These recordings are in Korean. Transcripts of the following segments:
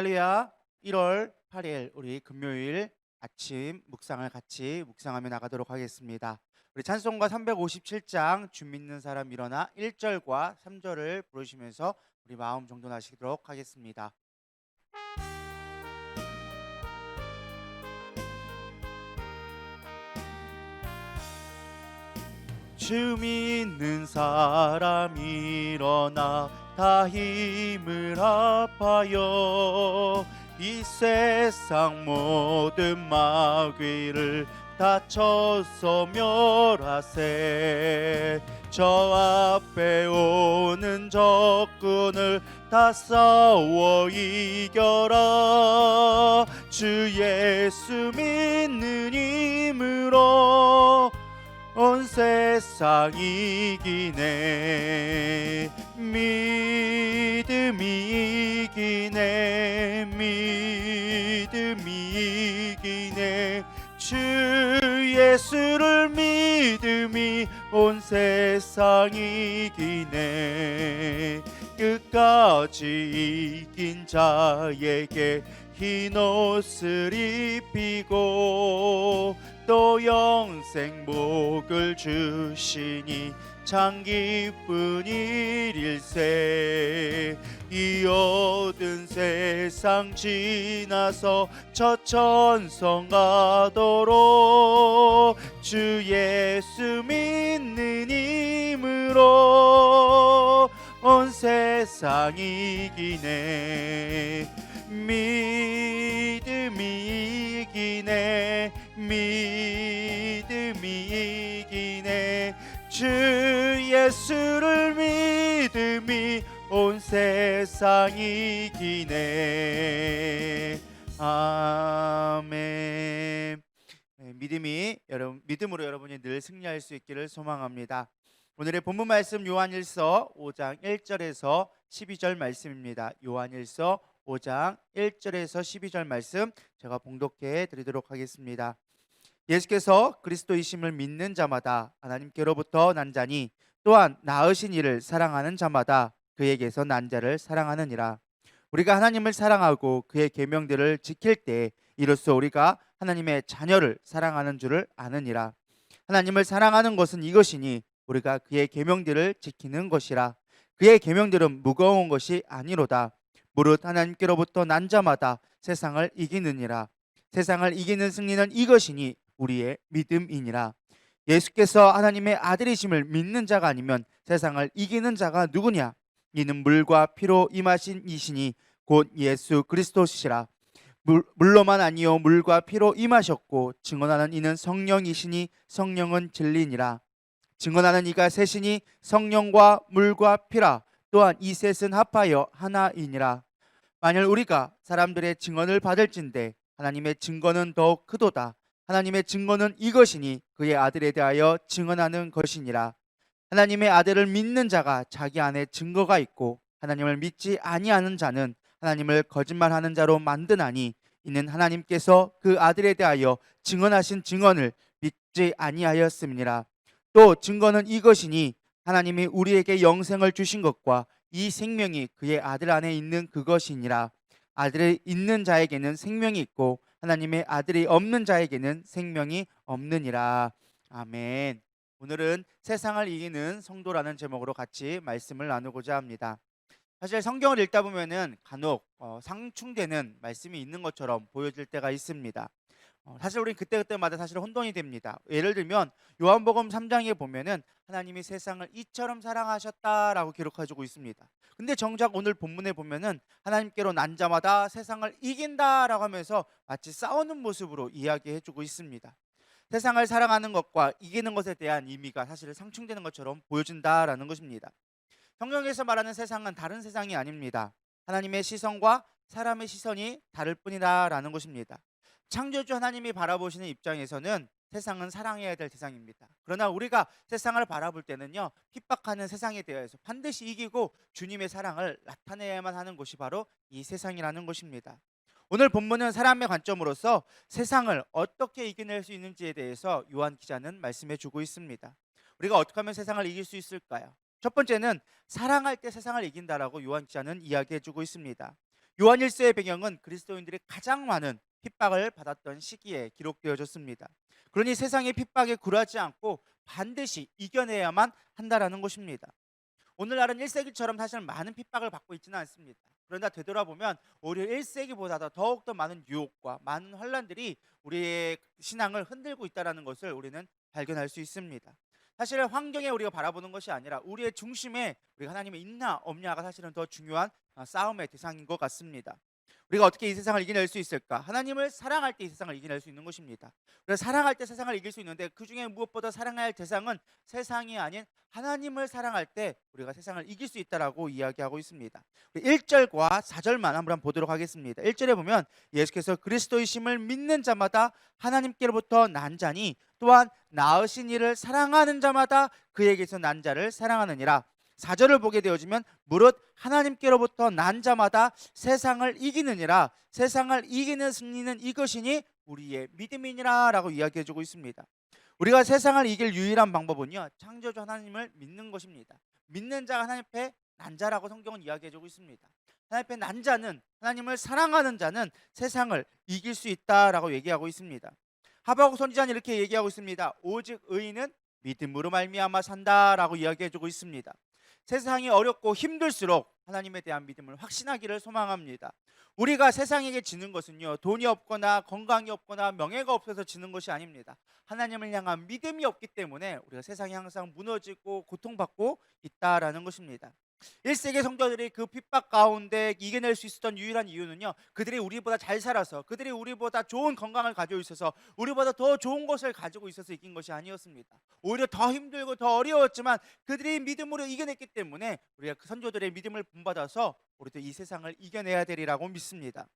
할렐루야. 1월 8일 우리 금요일 아침 묵상을 같이 묵상하며 나가도록 하겠습니다. 우리 찬송가 357장 주 믿는 사람 일어나 1절과 3절을 부르시면서 우리 마음 정돈하시도록 하겠습니다. 주 믿는 사람 일어나 다 힘을 합하여 이 세상 모든 마귀를 다 쳐서 멸하세. 저 앞에 오는 적군을 다 싸워 이겨라. 주 예수 믿는 힘으로 온 세상 이기네. 믿음이 이기네. 믿음이 이기네. 주 예수를 믿음이 온 세상 이기네. 끝까지 이긴 자에게 흰 옷을 입히고 또 영생 복을 주시니 참 기쁜 일일세. 이 어두운 세상 지나서 저 천성 가도록 주 예수 믿는 힘으로 온 세상 이기네. 믿음이 이기네. 믿음이 이기네. 주 예수를 믿음이 온 세상 이기네. 아멘. 믿음으로 여러분이 늘 승리할 수 있기를 소망합니다. 오늘의 본문 말씀 요한일서 5장 1절에서 12절 말씀입니다. 요한일서 5장 1절에서 12절 말씀 제가 봉독해 드리도록 하겠습니다. 예수께서 그리스도이심을 믿는 자마다 하나님께로부터 난 자니 또한 낳으신 이를 사랑하는 자마다 그에게서 난 자를 사랑하느니라. 우리가 하나님을 사랑하고 그의 계명들을 지킬 때 이로써 우리가 하나님의 자녀를 사랑하는 줄을 아느니라. 하나님을 사랑하는 것은 이것이니 우리가 그의 계명들을 지키는 것이라. 그의 계명들은 무거운 것이 아니로다. 무릇 하나님께로부터 난 자마다 세상을 이기느니라. 세상을 이기는 승리는 이것이니 우리의 믿음이니라. 예수께서 하나님의 아들이심을 믿는 자가 아니면 세상을 이기는 자가 누구냐? 이는 물과 피로 임하신 이시니 곧 예수 그리스도시라. 물로만 아니요 물과 피로 임하셨고 증언하는 이는 성령이시니 성령은 진리니라. 증언하는 이가 셋이니 성령과 물과 피라. 또한 이 셋은 합하여 하나이니라. 만일 우리가 사람들의 증언을 받을진대 하나님의 증거는 더욱 크도다. 하나님의 증거는 이것이니 그의 아들에 대하여 증언하는 것이니라. 하나님의 아들을 믿는 자가 자기 안에 증거가 있고 하나님을 믿지 아니하는 자는 하나님을 거짓말하는 자로 만드나니 이는 하나님께서 그 아들에 대하여 증언하신 증언을 믿지 아니하였음이니라. 또 증거는 이것이니 하나님이 우리에게 영생을 주신 것과 이 생명이 그의 아들 안에 있는 그것이니라. 아들이 있는 자에게는 생명이 있고 하나님의 아들이 없는 자에게는 생명이 없느니라. 아멘. 오늘은 세상을 이기는 성도라는 제목으로 같이 말씀을 나누고자 합니다. 사실 성경을 읽다 보면은 간혹 상충되는 말씀이 있는 것처럼 보여질 때가 있습니다. 사실 우리는 그때그때마다 사실 혼돈이 됩니다. 예를 들면 요한복음 3장에 보면은 하나님이 세상을 이처럼 사랑하셨다라고 기록해주고 있습니다. 근데 정작 오늘 본문에 보면은 하나님께로 난 자마다 세상을 이긴다라고 하면서 마치 싸우는 모습으로 이야기해주고 있습니다. 세상을 사랑하는 것과 이기는 것에 대한 의미가 사실 상충되는 것처럼 보여진다라는 것입니다. 성경에서 말하는 세상은 다른 세상이 아닙니다. 하나님의 시선과 사람의 시선이 다를 뿐이다라는 것입니다. 창조주 하나님이 바라보시는 입장에서는 세상은 사랑해야 될 세상입니다. 그러나 우리가 세상을 바라볼 때는요, 핍박하는 세상에 대해서 반드시 이기고 주님의 사랑을 나타내야만 하는 곳이 바로 이 세상이라는 것입니다. 오늘 본문은 사람의 관점으로서 세상을 어떻게 이겨낼 수 있는지에 대해서 요한 기자는 말씀해 주고 있습니다. 우리가 어떻게 하면 세상을 이길 수 있을까요? 첫 번째는 사랑할 때 세상을 이긴다라고 요한 기자는 이야기해 주고 있습니다. 요한일서의 배경은 그리스도인들이 가장 많은 핍박을 받았던 시기에 기록되어졌습니다. 그러니 세상의 핍박에 굴하지 않고 반드시 이겨내야만 한다라는 것입니다. 오늘날은 1세기처럼 사실 많은 핍박을 받고 있지는 않습니다. 그러나 되돌아보면 오히려 1세기보다 더욱더 많은 유혹과 많은 환란들이 우리의 신앙을 흔들고 있다는 것을 우리는 발견할 수 있습니다. 사실 환경에 우리가 바라보는 것이 아니라 우리의 중심에 우리가 하나님의 있나 없냐가 사실은 더 중요한 싸움의 대상인 것 같습니다. 우리가 어떻게 이 세상을 이겨낼 수 있을까? 하나님을 사랑할 때 이 세상을 이겨낼 수 있는 것입니다. 그래서 사랑할 때 세상을 이길 수 있는데 그 중에 무엇보다 사랑해야 할 대상은 세상이 아닌 하나님을 사랑할 때 우리가 세상을 이길 수 있다라고 이야기하고 있습니다. 1절과 4절만 한번 보도록 하겠습니다. 1절에 보면 예수께서 그리스도이심을 믿는 자마다 하나님께로부터 난 자니 또한 낳으신 이를 사랑하는 자마다 그에게서 난 자를 사랑하느니라. 4절을 보게 되어지면 무릇 하나님께로부터 난 자마다 세상을 이기느니라. 세상을 이기는 승리는 이것이니 우리의 믿음이니라 라고 이야기해주고 있습니다. 우리가 세상을 이길 유일한 방법은요, 창조주 하나님을 믿는 것입니다. 믿는 자가 하나님 앞에 난 자라고 성경은 이야기해주고 있습니다. 하나님 앞에 난 자는, 하나님을 사랑하는 자는 세상을 이길 수 있다라고 얘기하고 있습니다. 하박국 선지자는 이렇게 얘기하고 있습니다. 오직 의인은 믿음으로 말미암아 산다라고 이야기해주고 있습니다. 세상이 어렵고 힘들수록 하나님에 대한 믿음을 확신하기를 소망합니다. 우리가 세상에게 지는 것은요, 돈이 없거나 건강이 없거나 명예가 없어서 지는 것이 아닙니다. 하나님을 향한 믿음이 없기 때문에 우리가 세상이 항상 무너지고 고통받고 있다라는 것입니다. 1세기 성도들이 그 핍박 가운데 이겨낼 수 있었던 유일한 이유는요, 그들이 우리보다 잘 살아서, 그들이 우리보다 좋은 건강을 가지고 있어서, 우리보다 더 좋은 것을 가지고 있어서 이긴 것이 아니었습니다. 오히려 더 힘들고 더 어려웠지만 그들이 믿음으로 이겨냈기 때문에 우리가 그 선조들의 믿음을 본받아서 우리도 이 세상을 이겨내야 되리라고 믿습니다.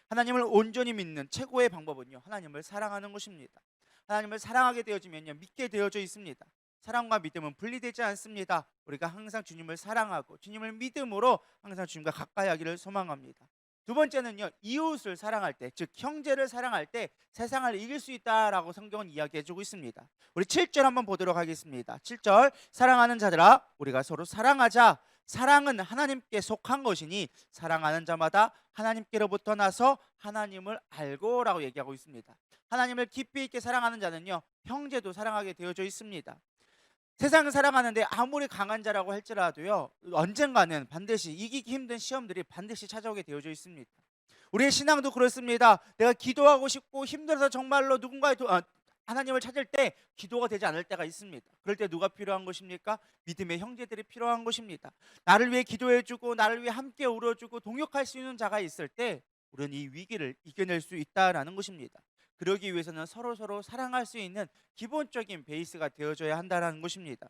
하나님을 온전히 믿는 최고의 방법은요, 하나님을 사랑하는 것입니다. 하나님을 사랑하게 되어지면요, 믿게 되어져 있습니다. 사랑과 믿음은 분리되지 않습니다. 우리가 항상 주님을 사랑하고 주님을 믿음으로 항상 주님과 가까이 하기를 소망합니다. 두 번째는요, 이웃을 사랑할 때, 즉 형제를 사랑할 때 세상을 이길 수 있다라고 성경은 이야기해주고 있습니다. 우리 7절 한번 보도록 하겠습니다. 7절, 사랑하는 자들아 우리가 서로 사랑하자. 사랑은 하나님께 속한 것이니 사랑하는 자마다 하나님께로부터 나서 하나님을 알고라고 얘기하고 있습니다. 하나님을 깊이 있게 사랑하는 자는요, 형제도 사랑하게 되어져 있습니다. 세상을 살아가는데 아무리 강한 자라고 할지라도요, 언젠가는 반드시 이기기 힘든 시험들이 반드시 찾아오게 되어져 있습니다. 우리의 신앙도 그렇습니다. 내가 기도하고 싶고 힘들어서 정말로 누군가의 하나님을 찾을 때 기도가 되지 않을 때가 있습니다. 그럴 때 누가 필요한 것입니까? 믿음의 형제들이 필요한 것입니다. 나를 위해 기도해주고 나를 위해 함께 울어주고 동역할 수 있는 자가 있을 때 우리는 이 위기를 이겨낼 수 있다라는 것입니다. 그러기 위해서는 서로 사랑할 수 있는 기본적인 베이스가 되어져야 한다는 것입니다.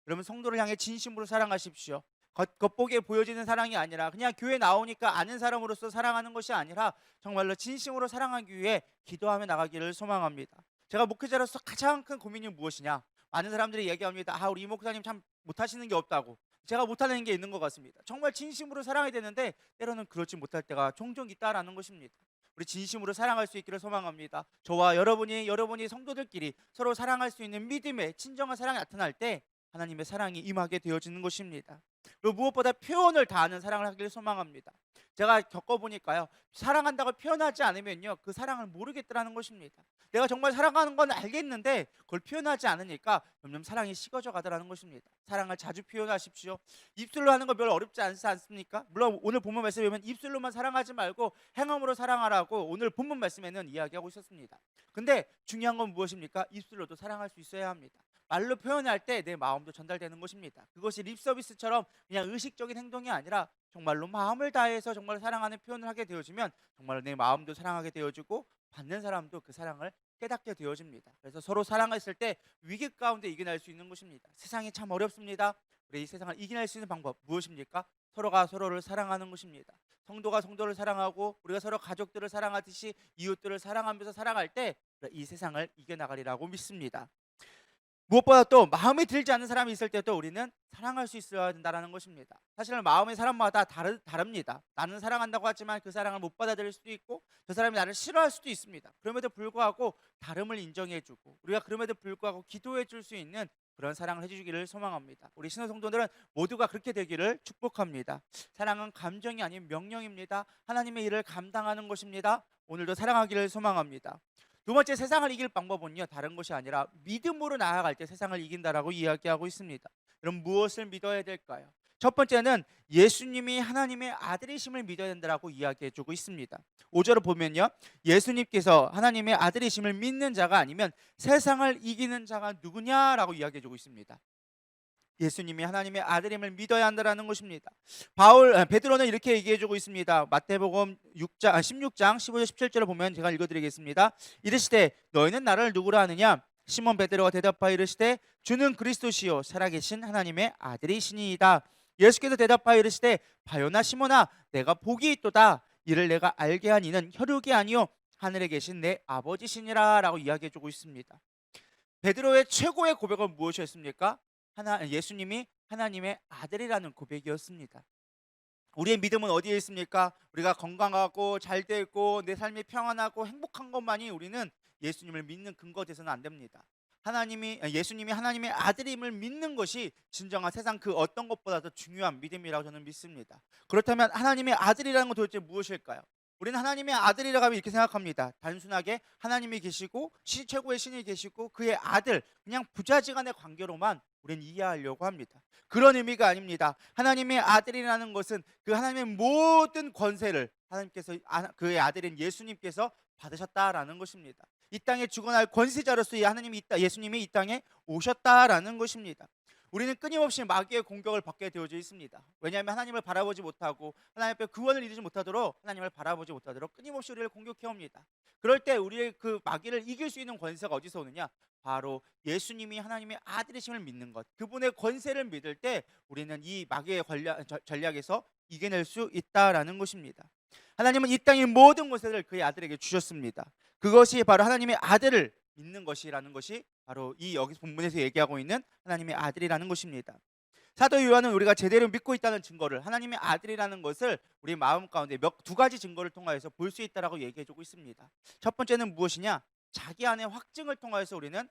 여러분, 성도를 향해 진심으로 사랑하십시오. 겉보기에 보여지는 사랑이 아니라 그냥 교회 나오니까 아는 사람으로서 사랑하는 것이 아니라 정말로 진심으로 사랑하기 위해 기도하며 나가기를 소망합니다. 제가 목회자로서 가장 큰 고민이 무엇이냐? 많은 사람들이 얘기합니다. 우리 이 목사님 참 못하시는 게 없다고. 제가 못하는 게 있는 것 같습니다. 정말 진심으로 사랑해야 되는데 때로는 그렇지 못할 때가 종종 있다라는 것입니다. 우리 진심으로 사랑할 수 있기를 소망합니다. 저와 여러분이 성도들끼리 서로 사랑할 수 있는 믿음의 진정한 사랑이 나타날 때 하나님의 사랑이 임하게 되어지는 것입니다. 그리고 무엇보다 표현을 다하는 사랑을 하기를 소망합니다. 제가 겪어보니까요, 사랑한다고 표현하지 않으면요, 그 사랑을 모르겠더라는 것입니다. 내가 정말 사랑하는 건 알겠는데 그걸 표현하지 않으니까 점점 사랑이 식어져 가더라는 것입니다. 사랑을 자주 표현하십시오. 입술로 하는 거 별로 어렵지 않지 않습니까? 물론 오늘 본문 말씀에 보면 입술로만 사랑하지 말고 행함으로 사랑하라고 오늘 본문 말씀에는 이야기하고 있었습니다. 근데 중요한 건 무엇입니까? 입술로도 사랑할 수 있어야 합니다. 말로 표현할 때 내 마음도 전달되는 것입니다. 그것이 립서비스처럼 그냥 의식적인 행동이 아니라 정말로 마음을 다해서 정말 사랑하는 표현을 하게 되어지면 정말로 내 마음도 사랑하게 되어지고 받는 사람도 그 사랑을 깨닫게 되어집니다. 그래서 서로 사랑했을 때 위기 가운데 이겨낼 수 있는 것입니다. 세상이 참 어렵습니다. 우리 이 세상을 이겨낼 수 있는 방법 무엇입니까? 서로가 서로를 사랑하는 것입니다. 성도가 성도를 사랑하고 우리가 서로 가족들을 사랑하듯이 이웃들을 사랑하면서 살아갈 때 이 세상을 이겨나가리라고 믿습니다. 무엇보다 또 마음에 들지 않는 사람이 있을 때도 우리는 사랑할 수 있어야 된다는 것입니다. 사실은 마음의 사람마다 다릅니다. 나는 사랑한다고 하지만 그 사랑을 못 받아들일 수도 있고 저 사람이 나를 싫어할 수도 있습니다. 그럼에도 불구하고 다름을 인정해주고 우리가 그럼에도 불구하고 기도해 줄 수 있는 그런 사랑을 해주기를 소망합니다. 우리 신호 성도들은 모두가 그렇게 되기를 축복합니다. 사랑은 감정이 아닌 명령입니다. 하나님의 일을 감당하는 것입니다. 오늘도 사랑하기를 소망합니다. 두 번째, 세상을 이길 방법은요, 다른 것이 아니라 믿음으로 나아갈 때 세상을 이긴다라고 이야기하고 있습니다. 그럼 무엇을 믿어야 될까요? 첫 번째는 예수님이 하나님의 아들이심을 믿어야 된다라고 이야기해주고 있습니다. 5절을 보면요, 예수님께서 하나님의 아들이심을 믿는 자가 아니면 세상을 이기는 자가 누구냐라고 이야기해주고 있습니다. 예수님이 하나님의 아들임을 믿어야 한다라는 것입니다. 베드로는 이렇게 얘기해주고 있습니다. 마태복음 16장 15절 17절을 보면 제가 읽어드리겠습니다. 이르시되 너희는 나를 누구라 하느냐? 시몬 베드로가 대답하여 이르시되 주는 그리스도시요 살아계신 하나님의 아들이시니이다. 예수께서 대답하여 이르시되 바요나 시몬아 내가 복이 있도다. 이를 내가 알게 한 이는 혈육이 아니요 하늘에 계신 내 아버지시니라 라고 이야기해주고 있습니다. 베드로의 최고의 고백은 무엇이었습니까? 예수님이 하나님의 아들이라는 고백이었습니다. 우리의 믿음은 어디에 있습니까? 우리가 건강하고 잘 되고 내 삶이 평안하고 행복한 것만이 우리는 예수님을 믿는 근거 돼서는 안 됩니다. 예수님이 하나님의 아들임을 믿는 것이 진정한 세상 그 어떤 것보다도 중요한 믿음이라고 저는 믿습니다. 그렇다면 하나님의 아들이라는 건 도대체 무엇일까요? 우리는 하나님의 아들이라고 하면 이렇게 생각합니다. 단순하게 하나님이 계시고 최고의 신이 계시고 그의 아들, 그냥 부자지간의 관계로만 우리는 이해하려고 합니다. 그런 의미가 아닙니다. 하나님의 아들이라는 것은 그 하나님의 모든 권세를 하나님께서 그의 아들인 예수님께서 받으셨다라는 것입니다. 이 땅에 죽어날 권세자로서 예수님이 이 땅에 오셨다라는 것입니다. 우리는 끊임없이 마귀의 공격을 받게 되어져 있습니다. 왜냐하면 하나님을 바라보지 못하고 하나님 앞에 구원을 이루지 못하도록, 하나님을 바라보지 못하도록 끊임없이 우리를 공격해 옵니다. 그럴 때 우리의 그 마귀를 이길 수 있는 권세가 어디서 오느냐? 바로 예수님이 하나님의 아들이심을 믿는 것, 그분의 권세를 믿을 때 우리는 이 마귀의 전략에서 이겨낼 수 있다라는 것입니다. 하나님은 이 땅의 모든 권세를 그의 아들에게 주셨습니다. 그것이 바로 하나님의 아들을 믿는 것이라는 것이 바로 이 여기 본문에서 얘기하고 있는 하나님의 아들이라는 것입니다. 사도 요한은 우리가 제대로 믿고 있다는 증거를, 하나님의 아들이라는 것을 우리 마음 가운데 두 가지 증거를 통하여서 볼 수 있다라고 얘기해주고 있습니다. 첫 번째는 무엇이냐? 자기 안에 확증을 통하여서 우리는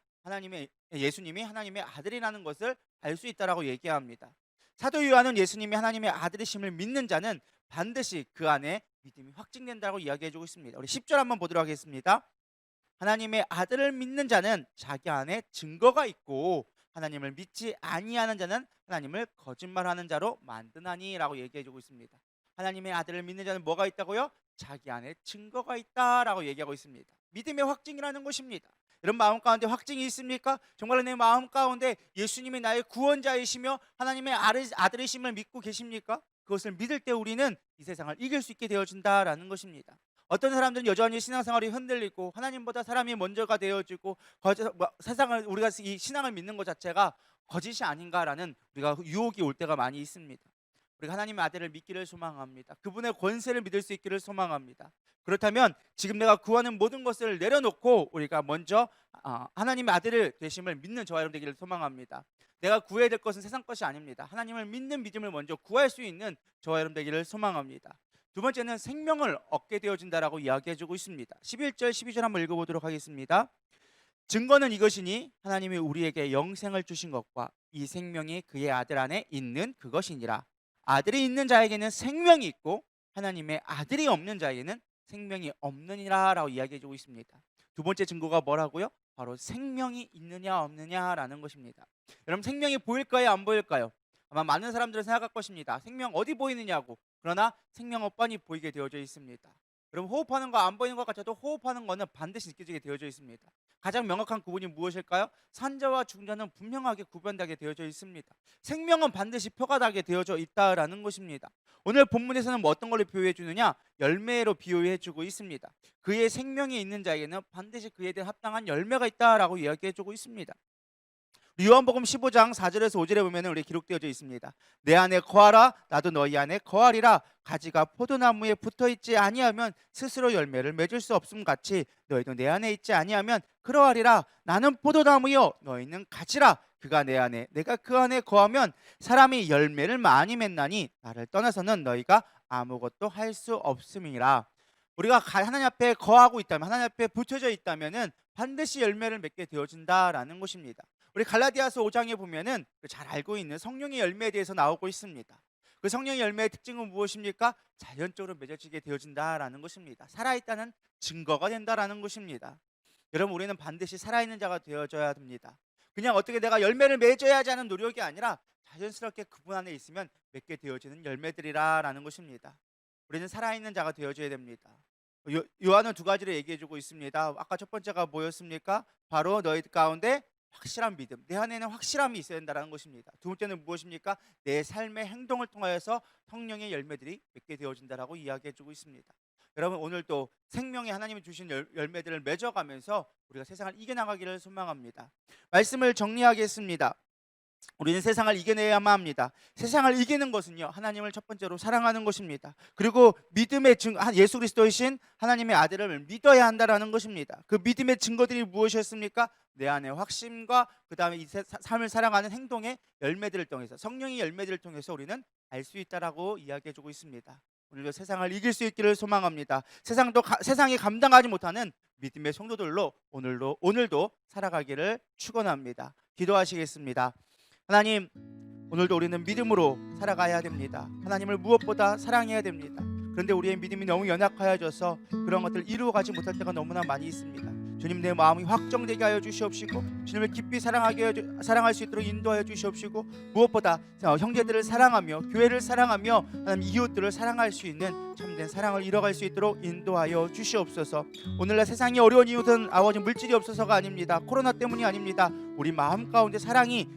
예수님이 하나님의 아들이라는 것을 알 수 있다라고 얘기합니다. 사도 요한은 예수님이 하나님의 아들이심을 믿는 자는 반드시 그 안에 믿음이 확증된다고 이야기해주고 있습니다. 우리 10절 한번 보도록 하겠습니다. 하나님의 아들을 믿는 자는 자기 안에 증거가 있고 하나님을 믿지 아니하는 자는 하나님을 거짓말하는 자로 만드나니라고 얘기해주고 있습니다. 하나님의 아들을 믿는 자는 뭐가 있다고요? 자기 안에 증거가 있다라고 얘기하고 있습니다. 믿음의 확증이라는 것입니다. 여러분 마음 가운데 확증이 있습니까? 정말로 내 마음 가운데 예수님이 나의 구원자이시며 하나님의 아들이심을 믿고 계십니까? 그것을 믿을 때 우리는 이 세상을 이길 수 있게 되어진다라는 것입니다. 어떤 사람들은 여전히 신앙생활이 흔들리고 하나님보다 사람이 먼저가 되어지고 세상을 우리가 이 신앙을 믿는 것 자체가 거짓이 아닌가라는 우리가 유혹이 올 때가 많이 있습니다. 우리가 하나님의 아들을 믿기를 소망합니다. 그분의 권세를 믿을 수 있기를 소망합니다. 그렇다면 지금 내가 구하는 모든 것을 내려놓고 우리가 먼저 하나님의 아들을 되심을 믿는 저와 여러분 되기를 소망합니다. 내가 구해야 될 것은 세상 것이 아닙니다. 하나님을 믿는 믿음을 먼저 구할 수 있는 저와 여러분 되기를 소망합니다. 두 번째는 생명을 얻게 되어진다라고 이야기해주고 있습니다. 11절 12절 한번 읽어보도록 하겠습니다. 증거는 이것이니 하나님이 우리에게 영생을 주신 것과 이 생명이 그의 아들 안에 있는 그것이니라. 아들이 있는 자에게는 생명이 있고 하나님의 아들이 없는 자에게는 생명이 없느니라 라고 이야기해주고 있습니다. 두 번째 증거가 뭐라고요? 바로 생명이 있느냐 없느냐라는 것입니다. 여러분 생명이 보일까요 안 보일까요? 아마 많은 사람들은 생각할 것입니다. 생명 어디 보이느냐고. 그러나 생명은 뻔히 보이게 되어져 있습니다. 여러분 호흡하는 거 안 보이는 것 같아도 호흡하는 거는 반드시 느껴지게 되어져 있습니다. 가장 명확한 구분이 무엇일까요? 산자와 중자는 분명하게 구분되게 되어져 있습니다. 생명은 반드시 표가 나게 되어져 있다라는 것입니다. 오늘 본문에서는 뭐 어떤 걸로 비유해 주느냐? 열매로 비유해 주고 있습니다. 그의 생명이 있는 자에게는 반드시 그에 대한 합당한 열매가 있다라고 이야기해 주고 있습니다. 요한복음 15장 4절에서 5절에 보면 우리 기록되어져 있습니다. 내 안에 거하라 나도 너희 안에 거하리라. 가지가 포도나무에 붙어있지 아니하면 스스로 열매를 맺을 수 없음 같이 너희도 내 안에 있지 아니하면 그러하리라. 나는 포도나무요 너희는 가지라. 그가 내 안에 내가 그 안에 거하면 사람이 열매를 많이 맺나니 나를 떠나서는 너희가 아무것도 할 수 없음이라. 우리가 하나님 앞에 거하고 있다면, 하나님 앞에 붙여져 있다면은 반드시 열매를 맺게 되어진다라는 것입니다. 우리 갈라디아서 5장에 보면은 잘 알고 있는 성령의 열매에 대해서 나오고 있습니다. 그 성령의 열매의 특징은 무엇입니까? 자연적으로 맺어지게 되어진다라는 것입니다. 살아있다는 증거가 된다라는 것입니다. 여러분, 우리는 반드시 살아있는 자가 되어져야 됩니다. 그냥 어떻게 내가 열매를 맺어야지 하는 노력이 아니라 자연스럽게 그분 안에 있으면 맺게 되어지는 열매들이라는 것입니다. 우리는 살아있는 자가 되어져야 됩니다. 요한은 두 가지를 얘기해주고 있습니다. 아까 첫 번째가 뭐였습니까? 바로 너희 가운데 확실한 믿음, 내 안에는 확실함이 있어야 된다는 것입니다. 두 번째는 무엇입니까? 내 삶의 행동을 통하여서 성령의 열매들이 맺게 되어진다라고 이야기해주고 있습니다. 여러분, 오늘도 생명의 하나님이 주신 열매들을 맺어가면서 우리가 세상을 이겨나가기를 소망합니다. 말씀을 정리하겠습니다. 우리는 세상을 이겨내야만 합니다. 세상을 이기는 것은요, 하나님을 첫 번째로 사랑하는 것입니다. 그리고 믿음의 예수 그리스도이신 하나님의 아들을 믿어야 한다라는 것입니다. 그 믿음의 증거들이 무엇이었습니까? 내 안에 확신과 그 다음에 이 삶을 살아가는 행동의 열매들을 통해서, 성령의 열매들을 통해서 우리는 알 수 있다라고 이야기해주고 있습니다. 오늘도 세상을 이길 수 있기를 소망합니다. 세상이 감당하지 못하는 믿음의 성도들로 오늘도 살아가기를 축원합니다. 기도하시겠습니다. 하나님, 오늘도 우리는 믿음으로 살아가야 됩니다. 하나님을 무엇보다 사랑해야 됩니다. 그런데 우리의 믿음이 너무 연약하여져서 그런 것들을 이루어가지 못할 때가 너무나 많이 있습니다. 주님, 내 마음이 확정되게 하여 주시옵시고, 주님을 깊이 사랑할 수 있도록 인도하여 주시옵시고, 무엇보다 형제들을 사랑하며 교회를 사랑하며 하나님 이웃들을 사랑할 수 있는 참된 사랑을 이뤄갈 수 있도록 인도하여 주시옵소서. 오늘날 세상이 어려운 이유는 아버지 물질이 없어서가 아닙니다. 코로나 때문이 아닙니다. 우리 마음 가운데 사랑이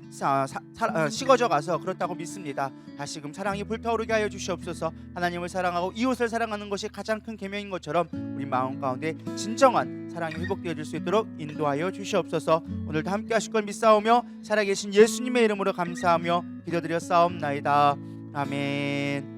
식어져 가서 그렇다고 믿습니다. 다시금 사랑이 불타오르게 하여 주시옵소서. 하나님을 사랑하고 이웃을 사랑하는 것이 가장 큰 계명인 것처럼 우리 마음 가운데 진정한 사랑이 회복되어질 수 있도록 인도하여 주시옵소서. 오늘도 함께 하실 걸 믿사오며 살아계신 예수님의 이름으로 감사하며 기도드려 싸움나이다. 아멘.